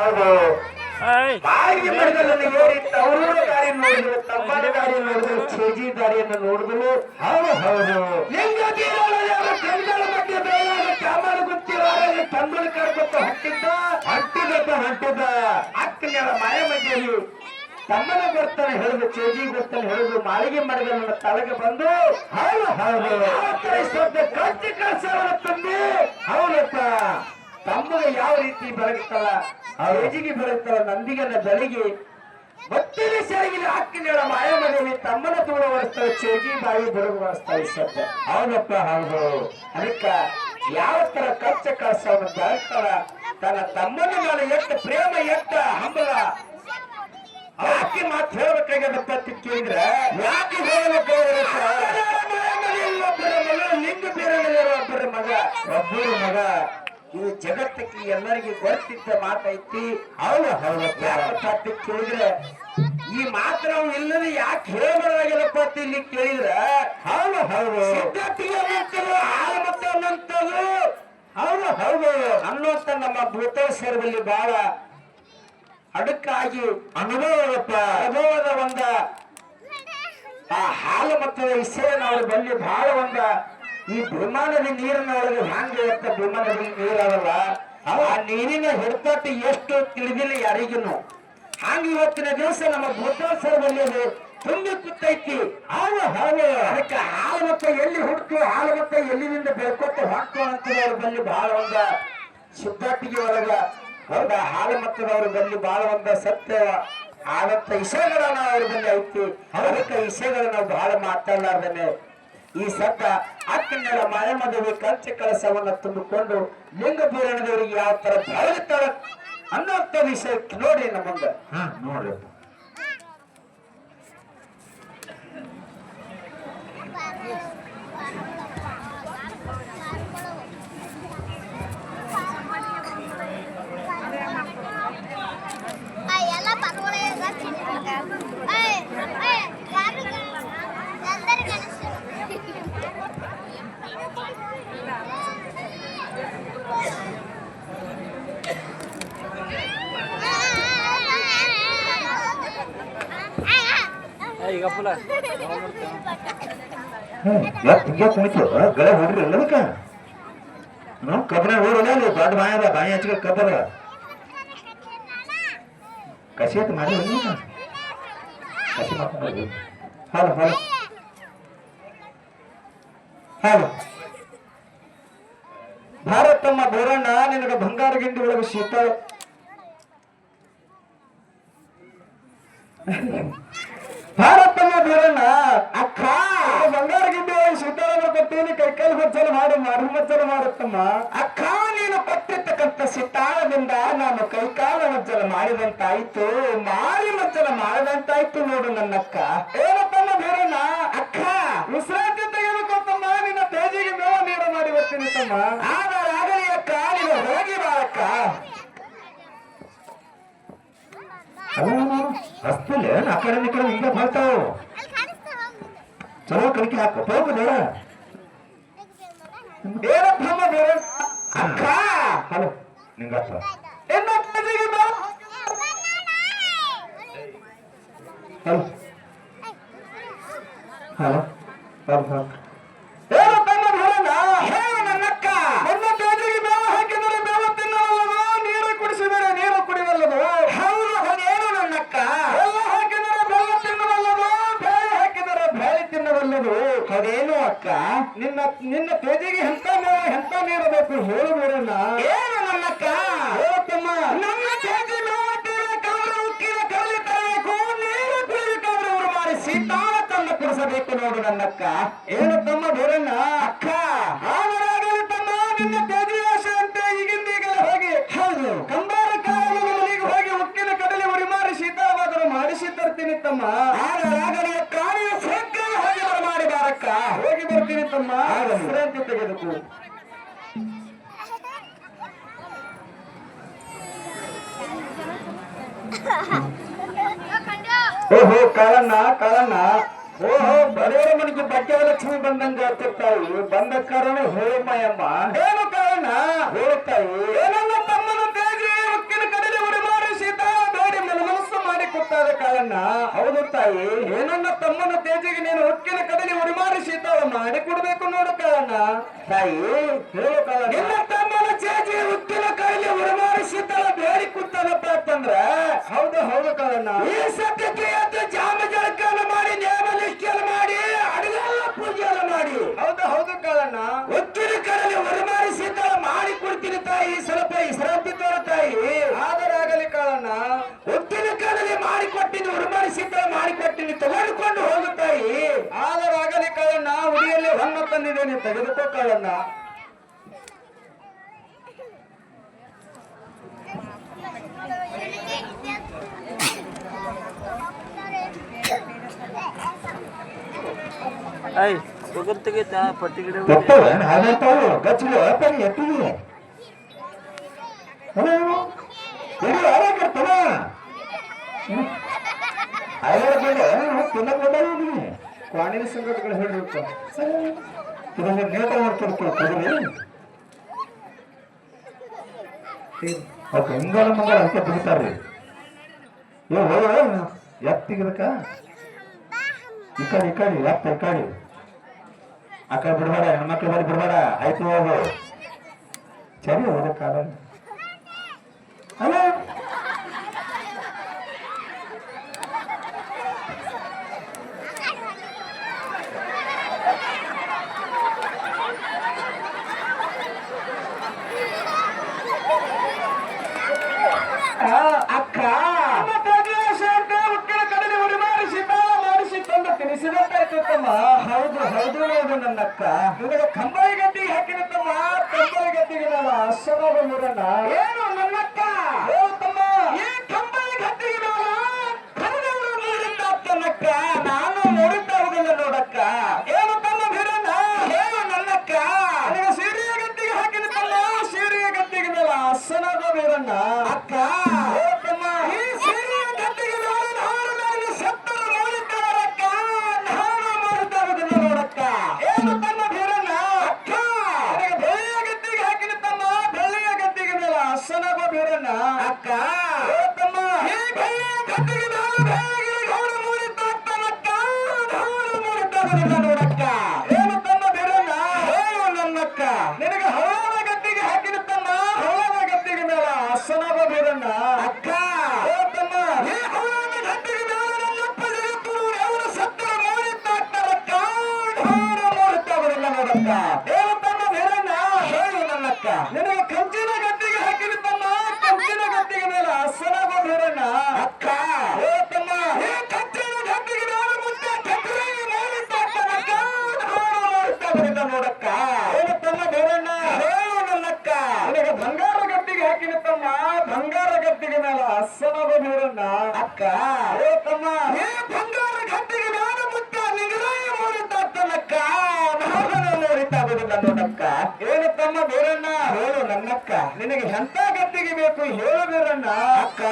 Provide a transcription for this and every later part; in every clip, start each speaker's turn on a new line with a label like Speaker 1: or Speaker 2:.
Speaker 1: ಹೌದು ಬಾಯಿಗೆ ಮರದಲ್ಲಿ ಏರಿತ್ತು ಅವರು ದಾರಿ ನೋಡಿದ್ರು ತಮ್ಮನ ದಾರಿ ನೋಡಿದ್ರು ಚೇಜಿ ದಾರಿಯನ್ನು ನೋಡಿದ್ರು ಹೌದು ಹೌದು ಲಿಂಗ ಕಣ್ಗಳ ಮಧ್ಯೆ ಬೇಯಾಗ ಕ್ಯಾಮರ ಗೊತ್ತಿಲ್ಲ ಕಣ್ಗಳ ಕರ್ಕೊತ್ತ ಹೊಂಟಿದ್ದ ಅಕ್ಕನ ಮಾಯ ಮಧ್ಯೆಯಲ್ಲಿ ತಮ್ಮನ ಬರ್ತಾನೆ ಹೇಳಿದ್ರು ಚೇಜಿ ಬರ್ತಾನೆ ಹೇಳಿದ್ರು ಮಾಳಿಗೆ ಮರಗನ್ನ ತಳಗೆ ಬಂದು ಹೌದು ಹೌದು ಕಟ್ಟಿ ಕಳ್ಸವನ್ನ ತಂದು ಹೌದಪ್ಪ ತಮ್ಮಗೆ ಯಾವ ರೀತಿ ಬೆಳಗುತ್ತಲ್ಲ ಚೇಜಿಗೆ ಬೆಳಗುತ್ತಲ್ಲ ನಂದಿಗನ್ನ ಬೆಳಗಿ ಒಟ್ಟಿಗೆ ಸೆರಗಿಲಿ ಅಕ್ಕಿನ ಮಾಯ ಮನೆಯಲ್ಲಿ ತಮ್ಮನ ತೋಳ ಒರೆಸ್ತಾಳೆ ಚೇಜಿ ಬಾಯಿ ಬೆಳಗು ಒರೆಸ್ತಾಳೆ ಸದ್ಯ ಹೌದಪ್ಪ ಹೌದು ಅದಕ್ಕ ಯಾವ ತರ ಕಚ್ಚ ಕಳ್ಸವನ್ನ ಬೆಳಗ್ತಾಳ ತನ್ನ ತಮ್ಮನ ಮೇಲೆ ಎಷ್ಟು ಪ್ರೇಮ ಎಷ್ಟು ಹಂಬಲ ಯಾಕೆ ಮಾತು ಹೇಳ್ಬೇಕಾಗ್ಯದಪ್ಪ ಅಂತ ಕೇಳಿದ್ರೆ ಯಾಕೆ ಒಬ್ಬರ ಮಗ ಲಿಂಗ ಬೇರೆ ಒಬ್ಬರ ಮಗ ಇದು ಜಗತ್ತಕ್ಕೆ ಎಲ್ಲರಿಗೆ ಗೊತ್ತಿದ್ದ ಮಾತೈತಿ ಹೌದು ಯಾಕಪ್ಪ ಅಂತ ಕೇಳಿದ್ರೆ ಈ ಮಾತು ನಾವು ಇಲ್ಲದೆ ಯಾಕೆ ಹೇಳಬಾರ್ದಾಗಿಲ್ಲಪ್ಪ ಅಂತ ಇಲ್ಲಿ ಕೇಳಿದ್ರೆ ಹೌದು ಸಿದ್ಧತೆಗೆ ಹಾಲು ಮತ್ತೆ ಅನ್ನಂತದ್ದು ಹೌದು ಅನ್ನೋಂತ ನಮ್ಮ ಭೂತೇಶ್ವರದಲ್ಲಿ ಬಹಳ ಅಡಕ್ಕಾಗಿ ಅನುಭವದ ಒಂದ ಆ ಹಾಲು ಮತ್ತು ವಿಷಯನ ಅವ್ರ ಬಲ್ಲಿ ಬಹಳ ಒಂದ ಈ ವಿಮಾನದ ನೀರಿನ ಒಳಗೆ ಹ್ಯಾಂಗ ಇರ್ತ ವಿಮಾನದಲ್ಲಿ ನೀರಾಗಲ್ಲ ಆ ನೀರಿನ ಹಿಡ್ತಟ್ಟು ಎಷ್ಟು ತಿಳಿದಿಲ್ಲ ಯಾರಿಗೂ ಹಂಗ ಇವತ್ತಿನ ದಿವಸ ನಮ್ಮ ಭೂತೇಶ್ವರದಲ್ಲಿ ಅದು ತುಂಬಿ ಕೂತೈತಿ ಅದಕ್ಕೆ ಹಾಲು ಮತ್ತೆ ಎಲ್ಲಿ ಹುಡ್ತು ಹಾಲು ಮತ್ತೆ ಎಲ್ಲಿನಿಂದ ಬೆಳ್ಕೊತ ಹೊಟ್ಟು ಅಂತದವ್ರ ಬಲ್ಲಿ ಬಹಳ ಒಂದ ಸಿದ್ಧಾಟಿಗೆ ಒಳಗ ಹೌದಾ ಹಾಲು ಮತ್ತದವ್ರ ಬಲ್ಲಿ ಬಹಳ ಒಂದ ಸತ್ಯ ಆದಂತ ವಿಷಯಗಳನ್ನ ಅವ್ರ ಬಲ್ಲಿ ಐತಿ ಅದಕ್ಕೆ ವಿಷಯಗಳ ನಾವು ಬಹಳ ಮಾತಾಡಲಾರ್ದೇನೆ ಈ ಸದ್ದ ಅಕ್ಕಿನ ಮಳೆ ಮದುವೆ ಕಂಚ ಕಳಸವನ್ನ ತುಂಬಿಕೊಂಡು ಲಿಂಗ ಬೀರಣದವರಿಗೆ ಯಾವ ತರ ಬೆಳಗುತ್ತಾಳ ಅನ್ನೋಂಥ ವಿಷಯ ನೋಡಿ ನಮ್ಮ ಮುಂದೆ ನೋಡ್ರಿ ಕುಣಿತು ಗಳೆ ಹೊಡ್ರಿ ಎಲ್ಲದಕ್ಕ ನಾವು ಕಬ್ಬನ ಊರಲ್ಲ ದೊಡ್ಡ ಬಾಯದ ಬಾಯಿ ಹಚ್ಕ ಕಬ್ಬದ ಕಸಿ ಅಂತ ಮಾಡಿ ಕಸಿ ಮಾಡ್ಕೊಂಡು ಹಾಲು ಭಾರತಮ್ಮ ಬೋರಣ್ಣ ನಿನಗ ಬಂಗಾರ ಗಿಂಡಿ ಒಳಗೆ ಶೀತಳ ಭಾರತಮ್ಮ ಬೋರಣ್ಣ ಅಕ್ಕ ಬಂಗಾರ ಗಿಂಡಿ ಒಳಗೆ ಶೀತಳ ಕೊಟ್ಟೇನಿ ಕೈಕಾಲು ಮಚ್ಚಲ ಮಾಡಿ ಮಚ್ಚಲ ಮಾಡುತ್ತಮ್ಮ ಅಕ್ಕ ನೀನು ಕೊಟ್ಟಿರ್ತಕ್ಕಂಥ ಸಿತಾಳದಿಂದ ನಾನು ಕೈಕಾಲ ಮಜ್ಜಲ ಮಾಡಿದಂತಾಯ್ತು ಮಾರಿ ಮಜ್ಜಲ ಮಾಡಿದಂತಾಯ್ತು ನೋಡು ನನ್ನಕ್ಕ ಏನಪ್ಪಮ್ಮ ಬೋರಣ್ಣ ಅಕ್ಕ ವಿಶ್ರಾಂತಿ ತೆಗೆದುಕೊತ್ತಮ್ಮ ನಿನ್ನ ತೇಜಿಗೆ ಮೇವ ನೀರು ಮಾಡಿ ಬರ್ತೀನಿ ತಮ್ಮ ಆಗಲಿ ಅಕ್ಕ ನೀನು ಹೋಗಿ ಬಾರಕ್ಕ ಹಸ್ತಲ್ಲ ಆ ಕಡೆ ಈ ಕಡೆ ಹಿಂಗೆ ಬರ್ತಾವ ಚಲೋ ಕಲಿಕೆ ಹಾಕ ಹೋಗುದೇಳ ಏನಪ್ಪಮ್ಮ ಬೇರೆ ಅಕ್ಕ hello Ningappa hello hello hello ಏನಪ್ಪಮ್ಮ ಬೇರಣ್ಣ ಹೇಳು ನನ್ನಕ್ಕ ನನ್ನ ತೇಜಿಗೆ ಬೇವ ಹಾಕಿದರೆ ಬೇವ ತಿನ್ನವಲ್ಲದು ನೀರು ಕುಡಿಸಿದರೆ ನೀರು ಕುಡಿವಲ್ಲದು ಹೌದು ಏನು ನನ್ನಕ್ಕ ಬೆಲ್ಲ ಹಾಕಿದರೆ ಬೆಲ್ಲ ತಿನ್ನವಲ್ಲದು ಬೇಳೆ ಹಾಕಿದರೆ ಬೇಳೆ ತಿನ್ನವಲ್ಲದು ಅದೇನು ಅಕ್ಕ ನಿನ್ನ ತೇಜಿಗೆ ಎಂತ ನೀರು ಬೇಕು ಹೇಳು ಬೇರಣ್ಣ ಏನು ನನ್ನಕ್ಕ ಹೇಳತ್ತಮ್ಮ ನನ್ನ ತೇಜಿ ಉಕ್ಕಿನ ಕರಲಿ ತರಬೇಕು ನೀರು ಕುಡಿಬೇಕಾದ್ರೆ ಅವರು ಮಾಡಿ ಸೀತಾಳ ತನ್ನ ಕುಡಿಸಬೇಕು ನೋಡು ನನ್ನಕ್ಕ ಏನು ತಮ್ಮ ಬೇರಣ್ಣ ಅಕ್ಕ ಆವರಾಗಲಿ ತಮ್ಮ ನಿನ್ನ ತೇಜಿ ಆಶೆ ಅಂತ ಈಗಿಂದೀಗ ಹೋಗಿ ಹೌದು ಕಂಬಾರ ಕಾಲಿಗೆ ಹೋಗಿ ಉಕ್ಕಿನ ಕಡಲಿ ಉಡಿ ಮಾರಿ ಶೀತಳವಾದರೂ ಮಾಡಿಸಿ ತರ್ತೀನಿ ತಮ್ಮ ಆಗಲಿ ಅಕ್ಕ ನೀವು ಶೀಘ್ರ ಹೋಗಿ ಮಾಡಿ ಬಾರಕ್ಕ ಹೋಗಿ ಬರ್ತೀನಿ ತಮ್ಮ ವಿಶ್ರಾಂತಿ ತೆಗೆದುಕೋ ಓಹೋ ಕಾಳಣ್ಣ ಓಹೋ ಬರೆಯವರ ಮನೆಗೆ ಬಟ್ಟೆಯ ಲಕ್ಷ್ಮಿ ಬಂದಂಗ ಆಗ್ತಿರ್ತಾಯಿ ಬಂದ ಕಾರಣ ಹೇಳಮ್ಮಯ್ಯಮ್ಮ ಏನು ಕಾರಣ ಹೇಳುತ್ತಾಯಿ ಏನನ್ನ ತಮ್ಮನ ತೇಜಿ ಉಕ್ಕಿನ ಕಡಲೆ ಉಡಿ ವೀರಣ್ಣ. ಹೌದು ತಾಯಿ, ಏನನ್ನ ತಮ್ಮನ ತೇಜಿಗೆ ನೀನು ಉಕ್ಕಿನ ಕಡಲಿ ಉರಿಮಾರಿ ಶೀತಳ ಮಾಡಿ ಕೊಡ್ಬೇಕು ನೋಡು ಕಾರಣ. ತಾಯಿ ಹೇಳು ಕಾರಣ, ನಿನ್ನ ತಮ್ಮನ ತೇಜಿ ಉಕ್ಕಿನ ಕಡಲಿ ಉರಿಮಾರಿ ಶೀತಳ ಬೇಡಿ ಕೂತನಪ್ಪ ಅಂತಂದ್ರ ಹೌದು ಹೌದು ಕಾರಣ. ಈ ಸತ್ಯಕ್ಕೆ ಎದ್ದು ಜಾಮ ಜಳಕನ ಮಾಡಿ ನೇಮ ನಿಷ್ಠೆಯನ್ನು ಮಾಡಿ ಅಡುಗೆಲ್ಲ ಪೂಜೆಯನ್ನು ಮಾಡಿ ಹೌದು ಹೌದು ಕಾರಣ ಉಕ್ಕಿನ ಕಡಲಿ ಉರಿಮಾರಿ ಶೀತಳ ಮಾಡಿ ಕೊಡ್ತೀನಿ ತಾಯಿ. ಸ್ವಲ್ಪ ವಿಶ್ರಾಂತಿ ತೋರ ತಾಯಿ. ಆದರಾಗಲಿ ಕಾರಣ, ಉಕ್ಕಿನ ಕಡಲಿ ಮಾಡಿಕೊಟ್ಟಿನಿ ಉರುಮಾರಿ ಶೀತಳ ಮಾಡಿಕೊಟ್ಟಿನಿ ತೆಗೆದುಕೊಂಡು ಹೋಗು ತಾಯಿ. ಆದರಾಗಲಿ ಕಾರಣ, ಉಡಿಯಲ್ಲಿ ಹೊನ್ನ ತಂದಿದ್ದೇನೆ ತೆಗೆದುಕೋ ಕಾರಣ.
Speaker 2: ಪಟ್ಟಿ ಗಿಡ
Speaker 1: ಕ್ವಾಣಿನ ಸಂಗತಿಗಳು ಹೇಳಿರ್ತ ಇದನ್ನ ನೇಟ ಮಾಡ್ತಿರ್ತೀವಿ ಹೆಂಗಾಲ ಮಂಗಳ ಅಂತ ಬಿಡ್ತಾರ್ರಿ. ಎತ್ತಿಗಿದಕ್ಕ ಈ ಕಡೆ ಎತ್ತ ಈ ಕಡೆ ಆ ಕಡೆ ಬಿಡ್ಬೇಡ, ಹೆಣ್ಮಕ್ಳು ಬಳಿ ಬಿಡ್ಬೇಡ. ಆಯ್ತು ಹೋಗು ಸರಿ ಹೋದ ಕಾಲ ಅಲ್ಲ. ಅಕ್ಕ ಉಕ್ಕಿನ ಕಡಲಿ ಉರಿಮಾರಿಸಿ ಮಾಡಿಸಿ ತಂದು ತಿನಿಸಿದಂತಾಯ್ತಮ್ಮ. ಹೌದು ಹೌದು ಹೌದು ನನ್ನ ಅಕ್ಕ. ಇವಾಗ ಕಂಬಳಿ ಗದ್ದಿಗೆ ಹಾಕಿದ ತಮ್ಮ, ಕಂಬಳಿ ಗದ್ದಿಗೆ ನಾನು ಅಶ್ವನಾದ ಮೂರಣ್ಣ. ಏನು ನನ್ನಕ್ಕ ತಮ್ಮ, ಈ ಕಂಬಳಿ ಗದ್ದಿಗೆ ಕನ್ನಡವರು ನೋಡಿದ್ದಾಗ್ತನಕ್ಕ. ನಾನು ನೋಡಿದ್ದಾವುದಿಲ್ಲ ನೋಡಕ್ಕ. ಏನು ತಮ್ಮ ಬೀರಣ್ಣ, ಏನು ನನ್ನಕ್ಕ. ನನಗೆ ಸೀರೆಯ ಗದ್ದಿಗೆ ಹಾಕಿದ ತಮ್ಮ, ಸೀರೆಯ ಗದ್ದಿಗೆ ಮೇಲೆ ಅಶ್ವನಾದ ಬೀರಣ್ಣ. ಅಕ್ಕ ಈ ಸೀರೆಯ ಗದ್ದಿಗೆ ಮೇಲೆ ನಾನು ಸತ್ತರು ನೋಡಿದ್ದಾರಕ್ಕ. ನಾನು ನೋಡಿದ್ದಾಗುದಿಲ್ಲ ನೋಡಕ್ಕ. ಏನು ತಮ್ಮ ಬೀರಣ್ಣ. ಅಕ್ಕ ನನಗೆ ಬೆಳ್ಳಿಯ ಗದ್ದಿಗೆ ಹಾಕಿದ ತಮ್ಮ, ಬೆಳ್ಳಿಯ ಗದ್ದಿಗೆ ಮೇಲೆ ಅಶ್ವನಾದ ಬೀರಣ್ಣ. ಅಕ್ಕ ತಮ್ಮ ಈ ಬೆಳ್ಳಿಯ ಗದ್ದಿಗೆ ಮೇಲೆ ಬೆಳ್ಳಿಗೆ ಗೌಡ ಮೂಡಿದ್ದಾಗ್ತಾನಕ್ಕ. ನಾನು ನೋಡಿದ್ದಾಗುದಿಲ್ಲ ನೋಡಕ್ಕ. ಏನು ತಮ್ಮ ಬೀರಣ್ಣ, ಏನು ನನ್ನಕ್ಕ. ನಿನಗೆ ಹಳ್ಳದ ಗದ್ದಿಗೆ ಹಾಕಿದ ತಮ್ಮ, ಹಳ್ಳದ ಗದ್ದಿಗೆ ಮೇಲೆ ಅಶ್ವನಾದ ಬೀರಣ್ಣ. ಅಕ್ಕ ತಮ್ಮ ಈ ಹಳ್ಳದ ಗದ್ದಿಗೆ ಮೇಲೆ ನನ್ನಪ್ಪ ಜಗತ್ತು ಅವರು ಸತ್ತರು ನೋಡಿದ್ದಾಗ್ತಾರಕ್ಕ. ನಾನು ನೋಡಿದ್ದಾಗುದಿಲ್ಲ ನೋಡಕ್ಕ. ಏನು ತಮ್ಮ ಬೀರಣ್ಣ, ಹೇಳು ನನ್ನಕ್ಕ. ನಿನಗೆ ಕಂಚಿನ ಗದ್ದಿಗೆ ಹಾಕಿದ ತಮ್ಮ, ಕಂಚಿನ ಗದ್ದಿಗೆ ಮೇಲೆ ಅಶ್ವನಾದ ಬೀರಣ್ಣ. ಅಕ್ಕ ತಮ್ಮ ಈ ಕಂಚಿನ ಗದ್ದಿಗೆ ಮೇಲೆ ಮುಂದೆ ಚಕ್ರಾಗಿ ನೋಡಿದ್ದಾಗ್ತಾರಕ್ಕ. ನಾನು ನೋಡಿದ್ದಾಗುದಿಲ್ಲ ನೋಡಕ್ಕ. ಏನು ತಮ್ಮ ಬೀರಣ್ಣ, ಹೇಳು ನನ್ನಕ್ಕ. ನಿನಗೆ ಬಂಗಾರ ಗದ್ದಿಗೆ ಹಾಕಿದ ತಮ್ಮ, ಬಂಗಾರ ಗದ್ದಿಗೆ ಮೇಲೆ ಅಶ್ವನಾದ ಬೀರಣ್ಣ. ಅಕ್ಕ ತಮ್ಮ ಈ ಬಂಗಾರ ಗದ್ದಿಗೆ ಮೇಲೆ ಮುತ್ತ ನಿಗರಾಯ ನೋಡಿದ್ದಾಗ್ತಾನಕ್ಕ. ನಾನು ನೋಡಿದ್ದಾಗುದಿಲ್ಲ ನೋಡಕ್ಕ. ಏನು ತಮ್ಮ ಬೀರಣ್ಣ, ಹೇಳು ನನ್ನಕ್ಕ. ನಿನಗೆ ಎಂತ ಗದ್ದಿಗೆ ಬೇಕು ಹೇಳು ಬೀರಣ್ಣ. ಅಕ್ಕ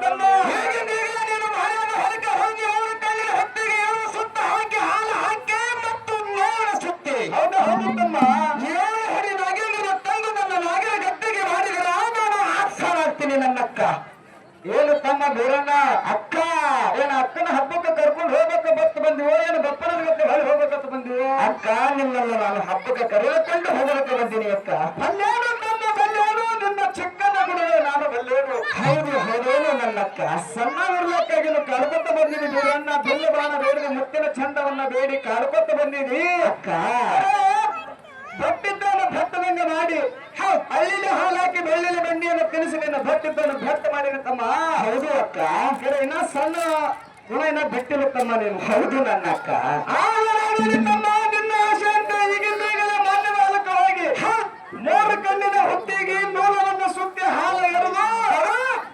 Speaker 1: ತಮ್ಮ ಹೀಗೆ ನೀನು ಮನೆಯನ್ನು ಹೊರಗೆ ಹೋಗಿ ಅವರ ಕೈಯಲ್ಲಿ ಹೊತ್ತಿಗೆ ಏಳು ಸುತ್ತ ಹಾಕಿ ಹಾಲು ಹಾಕಿ ಮತ್ತು ನೇಣ ಸುತ್ತಿ ಹೌದು ಹೌದು ತಮ್ಮ ಏಳು ಹಡಿ ನಾಗೇಂದ್ರ ತಂದು ನನ್ನ ನಾಗರ ಗದ್ದಿಗೆ ಮಾಡಿದ್ರ ನಾನು ಆಡ್ತೀನಿ ನನ್ನಕ್ಕ. ಏನು ತಮ್ಮ ಬೀರಣ್ಣ. ಅಕ್ಕ ಏನು ಅಕ್ಕನ ಹಬ್ಬಕ್ಕೆ ಕರ್ಕೊಂಡು ಹೋಗ್ಬೇಕು ಬತ್ತು ಬಂದಿವೋ, ಏನು ಬಪ್ಪನ ಗದ್ದೆ ಹೊಳೆ ಹೋಗ್ಬೇಕಂತ ಬಂದಿವೋ. ಅಕ್ಕ ನಿನ್ನನ್ನು ನಾನು ಹಬ್ಬಕ್ಕೆ ಕರೆದುಕೊಂಡು ಹೋಗಬೇಕು ಬಂದೀನಿ ಅಕ್ಕ. ಬಲ್ಲೇನು ತಮ್ಮ ಬಲ್ಲೇನು, ನಿನ್ನ ಚಿಕ್ಕನ ಗುಡುವೆ ನಾನು ಬಲ್ಲೇನು. ಹೌದು ಹೌದೇನು ನನ್ನಕ್ಕ. ಸಣ್ಣ ಉರ್ಲಕ್ಕಾಗಿ ಕಾಡ್ಕೊತ ಬಂದಿನಿ ಬೀರಣ್ಣ. ಬಿಲ್ಲು ಬಾಣ ಬೇಡಿದ ಮುತ್ತಿನ ಚಂದವನ್ನ ಬೇಡಿ ಕಾಡ್ಕೊತ ಬಂದಿನಿ ಅಕ್ಕ. ಭಟ್ಟಿದ್ದನ್ನು ಭಟ್ಟದಂಗ ಮಾಡಿ ಹಳ್ಳಿಲಿ ಹಾಲು ಹಾಕಿ ಬೆಳ್ಳಿಲಿ ಬೆಂಡಿಯನ್ನು ತಿನಿಸಿ ನಿನ್ನ ಭಟ್ಟಿದ್ದನ್ನು ಭಟ್ಟ ಮಾಡಿದ ತಮ್ಮ. ಹೌದು ಅಕ್ಕ. ಇನ್ನ ಸಣ್ಣ ಗುಣ ಇನ್ನ ಬಿಟ್ಟಿಲ್ಲ ತಮ್ಮ ನೀನು. ಹೌದು ನನ್ನ ಅಕ್ಕ. ತಮ್ಮ ನಿನ್ನ ಆಸೆ ಅಂತ ಈಗಿಂದ ಮಾನ್ಯವಾದಕವಾಗಿ ಮೂರು ಕಣ್ಣಿನ ಹೊತ್ತಿಗೆ ಮೂಲವನ್ನು ಸುತ್ತಿ ಹಾಲು ಎರೆದು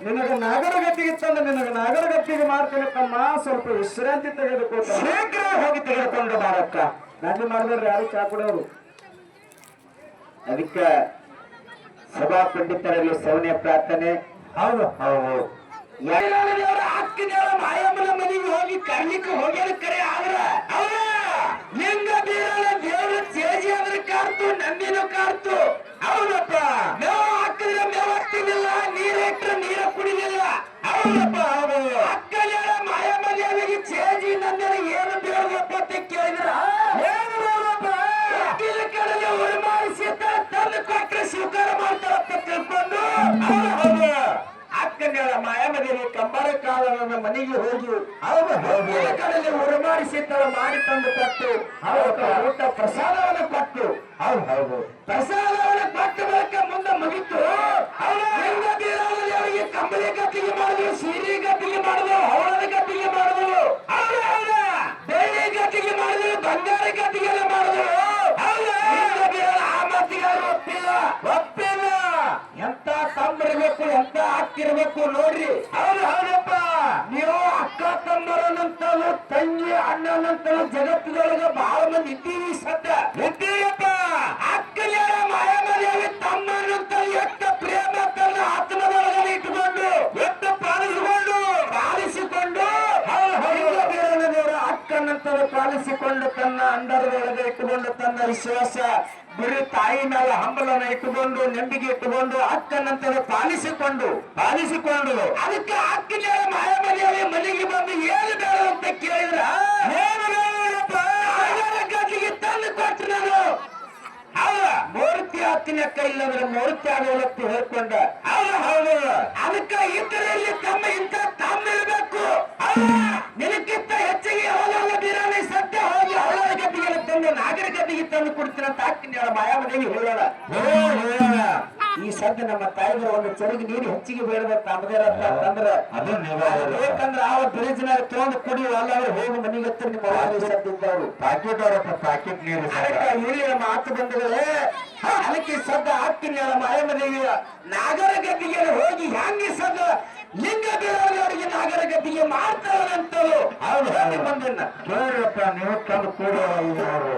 Speaker 1: ನಿನಗೆ ನಾಗರಗತ್ತಿಗೆ ತಂದು ನಿನಗೆ ನಾಗರಗತ್ತಿಗೆ ಮಾಡ್ತೇನೆ ತಮ್ಮ. ಸ್ವಲ್ಪ ವಿಶ್ರಾಂತಿ ತೆಗೆದುಕೋ. ಶೀಘ್ರ ಹೋಗಿ ತೆಗೆದುಕೊಂಡು ಬಾರಕ್ಕ. ನಲ್ಲಿ ಮಾಡಿದ್ರೆ ಯಾರು ಚಾ ಕೊಡೋರು. ಅದಕ್ಕೆ ಸಭಾ ಪಂಡಿತರಲ್ಲಿ ಸವನೆಯ ಪ್ರಾರ್ಥನೆ. ಹೌದು ಹೌದು. ಅಕ್ಕಿದೇವರ ಮಾಯಮ್ಮನ ಮನೆಗೆ ಹೋಗಿ ಕರ್ಲಿಕ್ಕೆ ಹೋಗ್ಯಾರ ಕರೆ. ಆದ್ರ ಅವ್ರ ಲಿಂಗ ಬೀರಲ್ಲ ದೇವ್ರ ತೇಜಿ ಅಂದ್ರೆ ಕಾರ್ತು, ನಂದಿನೂ ಕಾರ್ತು. ಹೌದಪ್ಪ. ಮೇವ ಹಾಕಿದ್ರೆ ಮೇವ ಹಾಕ್ತಿರ್ಲಿಲ್ಲ, ನೀರ್ ಇಟ್ರೆ ನೀರ ಕುಡಿಲಿಲ್ಲ. ಹೌದಪ್ಪ. ಹೌದು. ಅಕ್ಕದೇವರ ಮಾಯ ಅಕ್ಕನ್ಯಾಳ ಮಾಯಾಮದೇವಿ ಕಂಬಾರ ಕಾಲನ ಮನೆಗೆ ಹೋಗಿ ಕಡೆಯಲ್ಲಿ ಉರಮಾಡಿಸಿದ್ದಳ ಮಾಡಿ ತಂದು ಕೊಟ್ಟು ಊಟ ಪ್ರಸಾದವನ್ನು ಕೊಟ್ಟು ಹೌದು ಪ್ರಸಾದವನ್ನು ಕೊಟ್ಟ ಬಳಿಕ ಮುಂದೆ ಮುಗಿತು ಅವರಿಗೆ ಕಂಬಳಿ ಗದ್ದಿಗೆ ಮಾಡಿದ್ರು, ಸೀರೆ ಗದ್ದಿಗೆ ಮಾಡಿದ್ರು, ಹವಳದ ಗದ್ದಿಗೆ ಮಾಡಿದ್ರು, ಬೆಳ್ಳಿ ಗದ್ದಿಗೆ ಮಾಡಿದ್ರು, ಬಂಗಾರ ಗದ್ದಿಗೆ ಮಾಡಿದ್ರು. ಆ ಮಾತಿಗೆ ಒಪ್ಪಿಲ್ಲ. ಎಂತ ತಮ್ಮರಿರ್ಬೇಕು, ಎಂತ ಅಕ್ಕಿರ್ಬೇಕು ನೋಡ್ರಿ. ಹೌದಪ್ಪ, ನೀವು ಅಕ್ಕ ತಮ್ಮರನ್ನಂತಲೂ ತಂಗಿ ಅಣ್ಣನಂತಲೂ ಜಗತ್ತಿನೊಳಗೆ ಬಹಳ ಮಂದಿ ಇದ್ದೀವಿ. ಸದ್ಯ ಇದ್ದೀಯಪ್ಪ. ಅಕ್ಕನ ಮಾಯಾಮದೇವಿ ತಮ್ಮನಂತ ಎಷ್ಟ ಪ್ರೇಮ ತನ್ನ ಆತ್ಮದೊಳಗಡೆ ಇಟ್ಟುಕೊಂಡು ಎಷ್ಟು ಪಾಲಿಸಿಕೊಂಡು ಅಕ್ಕನಂತಲೂ ಪಾಲಿಸಿಕೊಂಡು ತನ್ನ ಅಂಡರದೊಳಗೆ ಇಟ್ಟುಕೊಂಡು ತನ್ನ ವಿಶ್ವಾಸ ಗುರಿ ತಾಯಿ ಮೇಲೆ ಹಂಬಲನ ಇಟ್ಟುಕೊಂಡು ನಂಬಿಕೆ ಇಟ್ಟುಕೊಂಡು ಅಕ್ಕನಂತಲೂ ಪಾಲಿಸಿಕೊಂಡು ಅದಕ್ಕೆ ಅಕ್ಕನ ಮಾಯಾಮದೇವಿ ಮನೆಗೆ ಬಂದು ಏನು ಬೇಡ ಅಂತ ಕೇಳಿದ್ರ ಗದ್ದಿಗೆ ತಂದು ಕೊಟ್ಟು ನಾನು ಮೂರ್ತಿ ಹತ್ತಿನ ಕೈಲ್ಲಂದ್ರೆ ಮೂರ್ತಿ ಆಗೋಲತ್ತು ಹೇಳ್ಕೊಂಡ. ಹೌದು ಅದಕ್ಕೆ ಇದರಲ್ಲಿ ತಮ್ಮ ಇರಬೇಕು. ನಿನಕ್ಕಿಂತ ಹೆಚ್ಚಿಗೆ ಅವಲ ಬಿರಾಣಿ ಸತ್ಯ ಹೋಗಿ ಅವಳ ಗದ್ದಿಗೆ ತಂದು ನಾಗರ ಗದ್ದಿಗೆ ತಂದು ಕೊಡ್ತೀನಿ ಅಂತ ಹಾಕ್ತೀನಿ ಮಾಯಾಮದೇವಿ ಹೇಳೋಣ. ಈ ಸದ್ಯ ನಮ್ಮ ತಾಯಿಗಳು ಒಂದು ಚರಿಗೆ ನೀರು ಹೆಚ್ಚಿಗೆ ಬೇಡಬೇಕು ತಮ್ಮದೇ ಅಂತಂದ್ರೆ ಬೇಕಂದ್ರೆ ಆ ಬ್ರಿಡ್ಜ್ ನಾಗ ತಗೊಂಡು ಕುಡಿಯುವ ಅಲ್ಲವ್ರು ಹೋಗಿ ಮನೆಗೆ ಹತ್ತಿರ ನಿಮ್ಮ ಸದ್ದಿದ್ದವರು ಪ್ಯಾಕೆಟ್ ನೀರು ಹಿರಿಯರ ಮಾತು ಬಂದಗಳೇ. ಅದಕ್ಕೆ ಸದ್ದ ಹಾಕ್ತೀನಿ ಮಾಯಾಮದೇವಿಯ ನಾಗರ ಗದ್ದಿಗೆ ಹೋಗಿ ಹ್ಯಾಂಗೆ ಸದ್ದ ಲಿಂಗ ಬೀಳೋರಿಗೆ ನಾಗರ ಗದ್ದಿಗೆ ಮಾಡ್ತಾರಂತರು ಅವ್ರು ಹೇಳಿ ಬಂದನ್ನ ಕೇಳ್ರಪ್ಪ. ನೀವು ತಂದು ಕೂಡೋರು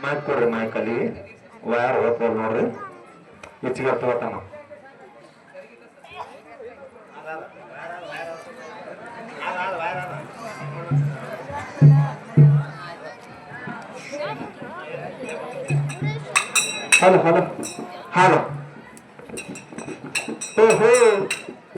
Speaker 1: ಮೈಕ್ ಕೊಡ್ರಿ ಮೈಕಲ್ಲಿ ವಯರ್ ಹೋಗ್ಬೋದು ನೋಡ್ರಿ ಹೆಚ್ಚಿಗೆ ತಗೋತಾನ ಹಲೋ ಹಲೋ ಹಲೋ ಓಹೋ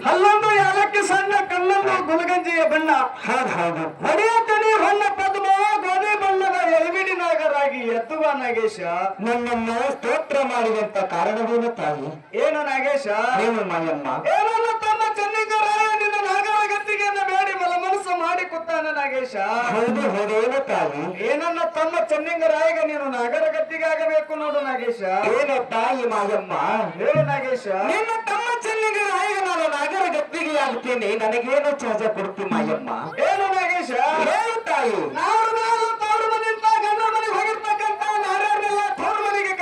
Speaker 1: ಹಲ್ಲೊಂದು ಯಾಲಕ್ಕಿ ಸಣ್ಣ ಕಲ್ಲೊಂದು ಗುಲಗಂಜಿಯ ಬಣ್ಣ ಹೌದು ಹೌದು ಹೊಡೆಯ ತನಿ ಹೊನ್ನ ಪದ್ಮ ಗೋಧಿ ಬಣ್ಣದ ಎಲಿಬಿಡಿ ನಾಗರಾಗಿ ಎತ್ತುವ ನಾಗೇಶ ನನ್ನನ್ನು ಸ್ತೋತ್ರ ಮಾಡಿದಂತ ಕಾರಣವೇನು ತಾಯಿ ಏನು ನಾಗೇಶ ಏನು ಮಾಯಮ್ಮ ಏನನ್ನು ತಮ್ಮ ಚೆನ್ನಿಗರಾಯ ನಿನ್ನ ನಾಗರ ಗತ್ತಿಗೆಯನ್ನು ಬೇಡಿ ಮಲ ಮನಸ್ಸು ಮಾಡಿ ಕೂತಾನ ನಾಗೇಶ ಹೌದು ಹೌದೇನು ತಾಯಿ ಏನನ್ನ ತಮ್ಮ ಚೆನ್ನಿಂಗರಾಯಿಗ ನೀನು ನಾಗರ ಗತ್ತಿಗೆ ಆಗಬೇಕು ನೋಡು ನಾಗೇಶ ಏನು ತಾಯಿ ಮಾಯಮ್ಮ ಹೇಳು ನಾಗೇಶ ನಿನ್ನ ತಮ್ಮ ಚೆನ್ನಿಗರಾಯಿಗ ನಾನು ನಾಗರ ಗತ್ತಿಗೆ ಆಗ್ತೇನೆ ನನಗೇನು ಚಾಜ ಕೊಡ್ತಿ ಮಾಯಮ್ಮ ಏನು ನಾಗೇಶ ಹೇಳು ತಾಯಿ ತವರು ಮನೆಯಿಂದ ಗಂಡ ಮನೆಗೆ ಹೋಗಿರ್ತಕ್ಕಂತ ನಾರ್ಯಾರನ್ನೆಲ್ಲ ತವರು ಮನೆಗೆ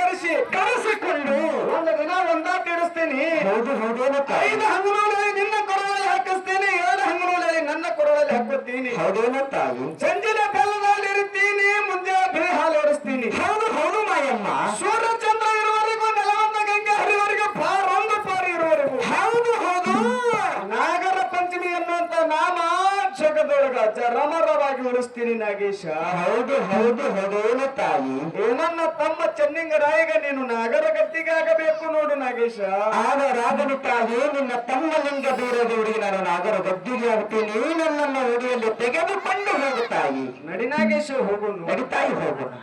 Speaker 1: ಕರೆಸಿಕೊಂಡು ಒಂದು ದಿನ ಒಂದಾಟಿಡಿಸ್ತೇನೆ ಹೌದು ಹೌದೇನು 5 ಹಂಗನೂರಲ್ಲಿ ನಿನ್ನ ಕೊರಳಲ್ಲಿ ಹಾಕಿಸ್ತೇನೆ 2 ಹಂಗನೂರಲ್ಲಿ ನನ್ನ ಕೊರಳಲ್ಲಿ ಹಾಕುತ್ತೀನಿ ಹೌದೇನು ತಾಯಿ ಸಂಜೆನ ಬೆಲ್ಲದಲ್ಲಿ ಇರುತ್ತೀನಿ ಮುಂಜಾನೆ ಬಿಳಿ ಹಾಲು ಓಡಿಸ್ತೀನಿ ಹೌದು ಹೌದು ಮಾಯಮ್ಮ ಸೂರ್ಯ ಚಂದ್ರ ಇರುವವರೆಗೂ ನೆಲವಂತ ಗಂಗೆ ಹರಿವರೆಗೂ ಪಾರೊಂದು ಪಾರಿ ಇರುವವರೆಗೂ ಹೌದು ಹೌದು ನಾಗರ ಪಂಚಮಿ ಅನ್ನುವಂತ ನಾಮ ಜಗದೊಳಗ ರಮರವಾಗಿ ಉಳಿಸ್ತೀನಿ ನಾಗೇಶ ಹೌದು ಹೌದು ಹೌದೇನು ತಾಯಿ ಏನನ್ನ ತಮ್ಮ ಚೆನ್ನಿಂಗರಾಯಿಗ ನೀನು ನಾಗರ ಗತ್ತಿಗೆ ಆಗಬೇಕು ನೋಡು ನಾಗೇಶ ಆಗ ರಾಗನು ತಾಯಿ ನಿನ್ನ ತಮ್ಮ ಲಿಂಗ ದೂರದವರಿಗೆ ನಾನು ನಾಗರ ಗದ್ದಿಗೆ ಆಗ್ತೀನಿ ನನ್ನನ್ನು ಉಡಿಯಲ್ಲಿ ತೆಗೆದುಕೊಂಡು ಹೋಗು ತಾಯಿ ನಡಿ ನಾಗೇಶ ಹೋಗು ನಡಿತಾಯಿ ಹೋಗೋಣ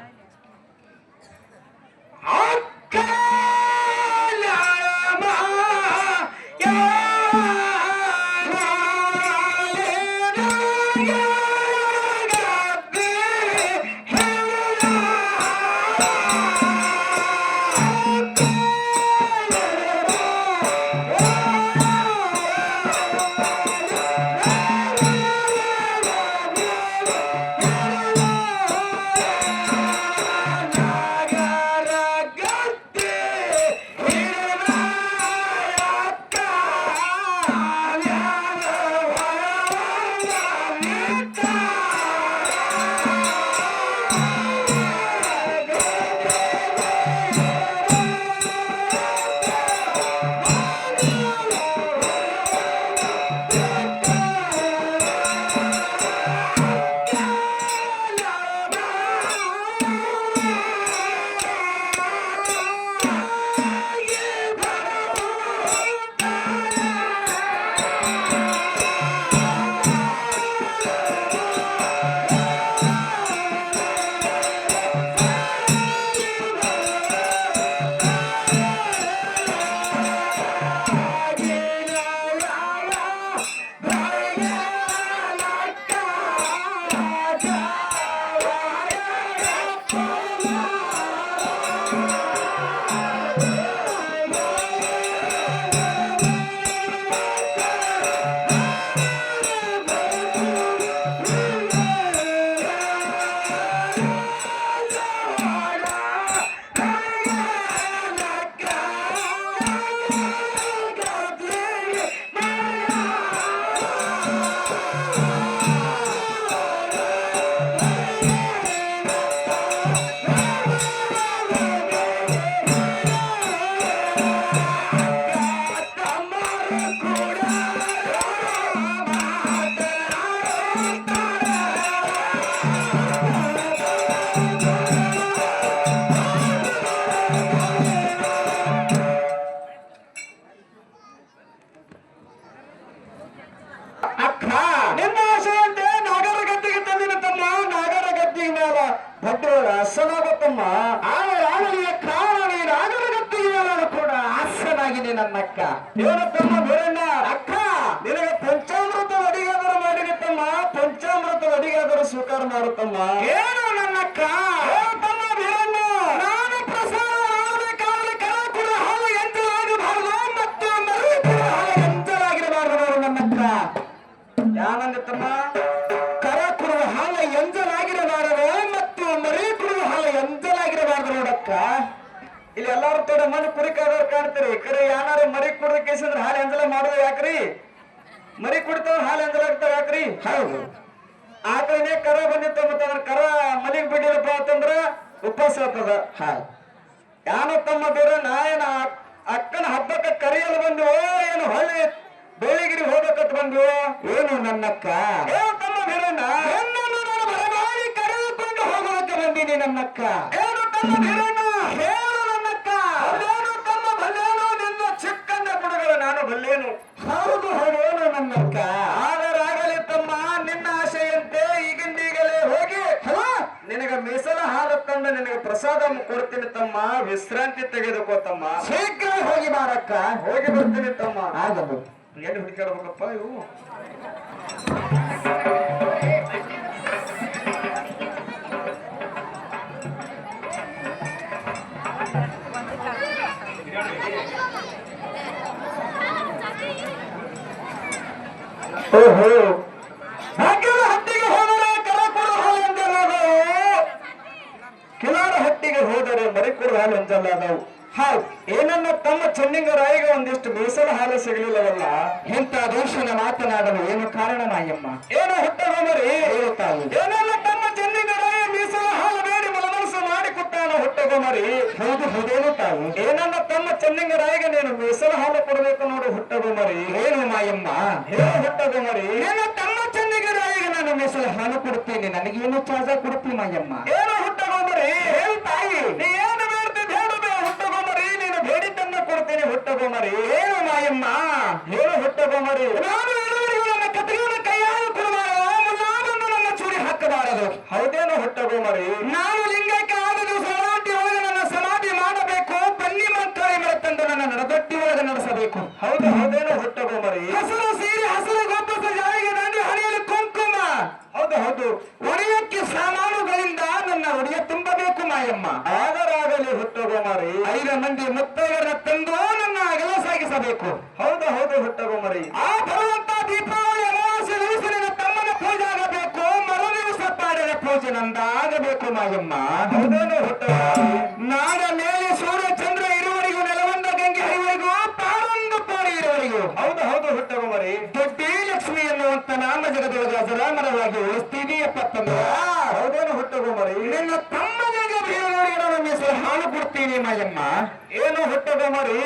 Speaker 1: ಭಟ್ರ ಅಸನಾಗುತ್ತಮ್ಮ ಆಗಲಿಯ ಕಾರಣ ನಾಗರ ಗತ್ತಿಗೆ ಕೂಡ ಅಸನಾಗಿದೆ ನನ್ನಕ್ಕ ದೇವರ ತಮ್ಮ ಬೇರಣ್ಣ ಅಕ್ಕ ಸ್ವೀಕಾರ ಮಾಡುತ್ತಮ್ಮ. ಏನು ನನ್ನಕ್ಕ? ತಮ್ಮ ವೀರಣ್ಣ, ನಾನು ಪ್ರಸಾದ ಮಾಡಬೇಕಾದ್ರೆ ಕರ ಕುಡ ಹಾಲು ಎಂಜಲಾಗಬಾರದು ಮತ್ತು ಮರಿ ಕುಡ ಹಾಲು ಎಂಜಲಾಗಿರಬಾರದು ನೋಡು ನನ್ನಕ್ಕ. ಯಾನಂದಿತ್ತಮ್ಮ? ಕರ ಕುಡುವ ಹಾಲು ಎಂಜಲಾಗಿರಬಾರದು ಮತ್ತು ಮರಿ ಕುಡುವ ಹಾಲು ಎಂಜಲಾಗಿರಬಾರದು ನೋಡಕ್ಕ. ಇಲ್ಲಿ ಎಲ್ಲಾರು ತೋಡ ಮನೆ ಕುರಿಕಾದವ್ರು ಕಾಣ್ತೀರಿ, ಕರೆ ಯಾರು ಮರಿ ಕುಡಿದ ಕೇಸಂದ್ರೆ ಹಾಲು ಎಂಜಲ ಮಾಡೋದು ಯಾಕ್ರಿ? ಮರಿ ಕುಡಿತವ್ರ ಹಾಲು ಎಂಜಲಾಗ್ತಾವ ಯಾಕ್ರಿ? ಹೌದು. ಆಕಳನೇ ಕರ ಬಂದಿತ್ತ ಮತ್ತೆ ಅದ್ರ ಕರ ಮಲಿಗ್ ಬಿಡಿರಪ್ಪ ಅಂತಂದ್ರ ಉಪವಾಸ ಆಗ್ತದ. ಯಾನೋ ತಮ್ಮ ಬೇರೆ ನಾಯನ ಅಕ್ಕನ ಹಬ್ಬಕ್ಕೆ ಕರಿಯಲು ಬಂದ್ವೋ ಏನು ಹೊಳ್ಳಿ ಬೆಳಿಗಿರಿ ಹೋಗಕತ್ ಬಂದ್ವೋ ಏನು ನನ್ನಕ್ಕ? ತಮ್ಮ ಬೇರೆನ ಬರಬಾರಿ ಕರೆದುಕೊಂಡು ಹೋಗೋಕೆ ಬಂದೀನಿ ನನ್ನಕ್ಕ. ಏನು ತಮ್ಮ ಬೇರೆನ? ಹೇಳು ನನ್ನಕ್ಕ. ಬಲ್ಲೇನು ತಮ್ಮ ಬಲ್ಲೇನು ನಿನ್ನ ಚಿಕ್ಕನ್ನ ಕುಡುಗಳು ನಾನು ಬಲ್ಲೇನು. ಹೌದು ಹೌದೇನು ನನ್ನಕ್ಕ. ಆದರಾಗಲಿ ತಮ್ಮ ನಿನ್ನ ಆಶೆಯಂತೆ ಈಗಿಂದೀಗಲೇ ಹೋಗಿ ನಿನಗೆ ಮೀಸಲ ಹಾಲು ತಂದು ನಿನಗೆ ಪ್ರಸಾದ ಕೊಡ್ತೀನಿ ತಮ್ಮ. ವಿಶ್ರಾಂತಿ ತೆಗೆದುಕೋ ತಮ್ಮ. ಶೀಘ್ರ ಹೋಗಿ ಬಾರಕ್ಕ. ಹೋಗಿ ಬರ್ತೀನಿ ತಮ್ಮ. ಆಗದು ಎಲ್ಲಿ ಹುಡುಕಾಡ್ಬೇಕಪ್ಪ ಇವು? ಓಹೋ, ಭಾಗ್ಯದ ಹಟ್ಟಿಗೆ ಹೋದರೆ ಕರ ಕೊಡ ಹಾಲು ಎಂಜಲಾದವು, ಕಿಲಾರ ಹಟ್ಟಿಗೆ ಹೋದರೆ ಮರಿ ಕೊಡ ಹಾಲು ಎಂಜಲಾದವು. ಹೌದು, ಏನನ್ನ ತಮ್ಮ ಚೆನ್ನಿಂಗರಾಯಿಗೆ ಒಂದಿಷ್ಟು ಮೀಸಲ ಹಾಲು ಸಿಗಲಿಲ್ಲವಲ್ಲ? ಇಂಥ ದೂಷಣ ಮಾತನಾಡಲು ಏನು ಕಾರಣ ಮಾಯಮ್ಮ? ಏನೋ ಹುಟ್ಟಗೋಮರಿ ಹೇಳುತ್ತಾವು. ಏನನ್ನ ತಮ್ಮ ಚೆನ್ನಿಂಗರಾಯ ಮೀಸಲ ಹಾಲು ಬೇಡಿ ಮನಮನಸ್ಸು ಮಾಡಿ ಕೊಟ್ಟಾನ ಹುಟ್ಟಗೋಮರಿ. ಹೌದು ಹೌದೇನು ತಾವು. ಏನನ್ನ ತಮ್ಮ ಚೆನ್ನಿಂಗರಾಯಿಗೆ ನೀನು ಮೀಸಲ ಹಾಲು ಕೊಡಬೇಕು ನೋಡು ಹುಟ್ಟಗೋಮರಿ. ಏನು ಮಾಯಮ್ಮ? ಹೇಳು ಹುಟ್ಟಗೋಮರಿ. ಏನು ತಮ್ಮ ಚೆನ್ನಿಗರಾಯಿಗೆ ನಾನು ಮೀಸಲ ಹಾಲು ಕೊಡ್ತೀನಿ, ನನಗೇನು ಚಾರ್ಜ ಕೊಡ್ತೀನಿ ಮಾಯಮ್ಮ? ಏನು ಹುಟ್ಟಗೋಮರಿ? ಹೇಳು ತಾಯಿ. ನೀ ಏನು ಬೇಡ್ತೀನಿ ಹೇಳು ಹುಟ್ಟಗೋಮರಿ, ನೀನು ಬೇಡಿದ್ದನ್ನ ಕೊಡ್ತೀನಿ ಹುಟ್ಟಗೋಮರಿ. ಏನು ಮಾಯಮ್ಮ? ಹೇಳು ಹುಟ್ಟಗೋಮರಿ. ನಾನು ನನ್ನ ಕತೆಯನ್ನು ಕೈಯಾರು ಕೊಡಬಾರದು, ಮುಲಾಮನ್ನು ನನ್ನ ಚೂರಿ ಹಾಕಬಾರದು. ಹೌದೇನು ಹುಟ್ಟಗೋಮರಿ? ನಾನು ಲಿಂಗಕ್ಕೆ ಆದ ದಿವಸ ಒಳಗೆ ನನ್ನ ಸಮಾಧಿ ಮಾಡಬೇಕು, ಬನ್ನಿ ಮಂತ್ರಿ ಮೇಲೆ ತಂದು ನನ್ನ ನಡದಟ್ಟಿ ಒಳಗೆ ನಡೆಸಬೇಕು. ಹೌದು ಹೌದೇನು ಹುಟ್ಟಗೋಮರಿ? ಹಸಿರು ಸೀರೆ ಹಸಿರು ಗೊಬ್ಬರ ಜಾರಿಗೆ ದಂಡಿ ಹಣಿಯಲು ಕುಂಕುಮ. ಹೌದು ಹೌದು. ಒಡೆಯಕ್ಕೆ ಸಾಮಾನುಗಳಿಂದ ನನ್ನ ಒಡೆಯ ತುಂಬಬೇಕು ಮಾಯಮ್ಮ. ಆದರಾಗಲಿ ಹುಟ್ಟಗೋಮರಿ. 5 ಮಂದಿ ಮುತ್ತೈದರನ್ನ ತಂದು ನನ್ನ ಅಗಲ ಸಾಗಿಸಬೇಕು. ಹೌದು ಹೌದು ಹುಟ್ಟಗೋಮರಿ. ಆ ಬರುವಂತ ದೀಪಾವಳಿ ಅಮಾವಾಸ್ಯೆ ದಿವಸ ನಿನ್ನ ತಮ್ಮನ ಪೂಜೆ ಆಗಬೇಕು, ಮರು ದಿವಸ ಪಾಡಿನ ಪೂಜೆ ನಂದಾಗಬೇಕು ಮಾಯಮ್ಮ. ಹೌದೇನು ಹುಟ್ಟಗೋಮರಿ? ನಾಡ ಮೇಲೆ ಸೂರ್ಯ ಚಂದ್ರ ಇರುವವರೆಗೂ, ನೆಲವಂದ ಗಂಗೆ ಹರಿವರೆಗೂ, ಪಾರೊಂದು ಪಾರಿ ಇರುವವರೆಗೂ. ಹೌದು ಹೌದು ಹುಟ್ಟಗೋಮರಿ. ದೊಡ್ಡಿ ಲಕ್ಷ್ಮಿ ಎನ್ನುವಂತ ನಾಮ ಜಗದೊಳಗೆ ಅಜರಾಮರವಾಗಿ ಉಳಿಸ್ತೀನಿ ಎಪ್ಪತ್ತೊಂದು. ಹೌದೇನು ಹುಟ್ಟಗೋಮರಿ? ನಿನ್ನ ತಮ್ಮನಿಗೆ ಬೀಳುವವರೆಗೆ ನಾನು ಮೀಸಲು ಹಾಲು ಕೊಡ್ತೀನಿ ಮಾಯಮ್ಮ. ಏನು ಹುಟ್ಟಗೋಮರಿ?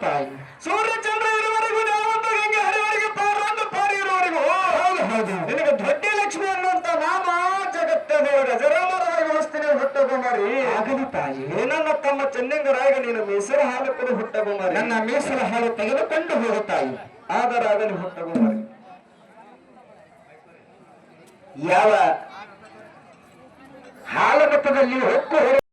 Speaker 1: ತಾಯಿ. ಸೂರ್ಯ ಚಂದ್ರ ಇರುವವರೆಗೂ, ನೆಲವಂದ ಗಂಗೆ ಹರಿವರೆಗೂ, ಪಾರೊಂದು ಪಾರಿ ಇರುವವರೆಗೂ. ಹೌದು ಹೌದು. ನಿನಗೆ ದೊಡ್ಡ ಲಕ್ಷ್ಮಿ ಅನ್ನುವಂತ ನಾಮ ಜಗತ್ತದೊಳಗೆ ಅಜರಾಮರವಾಗಿ ಉಳಿಸ್ತೀನಿ ಹುಟ್ಟಗೋಮರಿ. ಆಗಲಿ ತಾಯಿ. ನನ್ನ ತಮ್ಮ ಚೆನ್ನಿಂಗರಾಯಿಗೆ ನೀನು ಮೀಸಲು ಹಾಲು ಕೊಡು ಹುಟ್ಟಗೋಮರಿ. ನನ್ನ ಮೀಸಲು ಹಾಲು ತೆಗೆದುಕೊಂಡು ಹೋಗುತ್ತಾಯಿ. ಆದರಾಗಲಿ ಹುಟ್ಟಗೋಮರಿ. ಯಾವ ಹಾಲು ಮಟ್ಟದಲ್ಲಿ ಹೊಕ್ಕು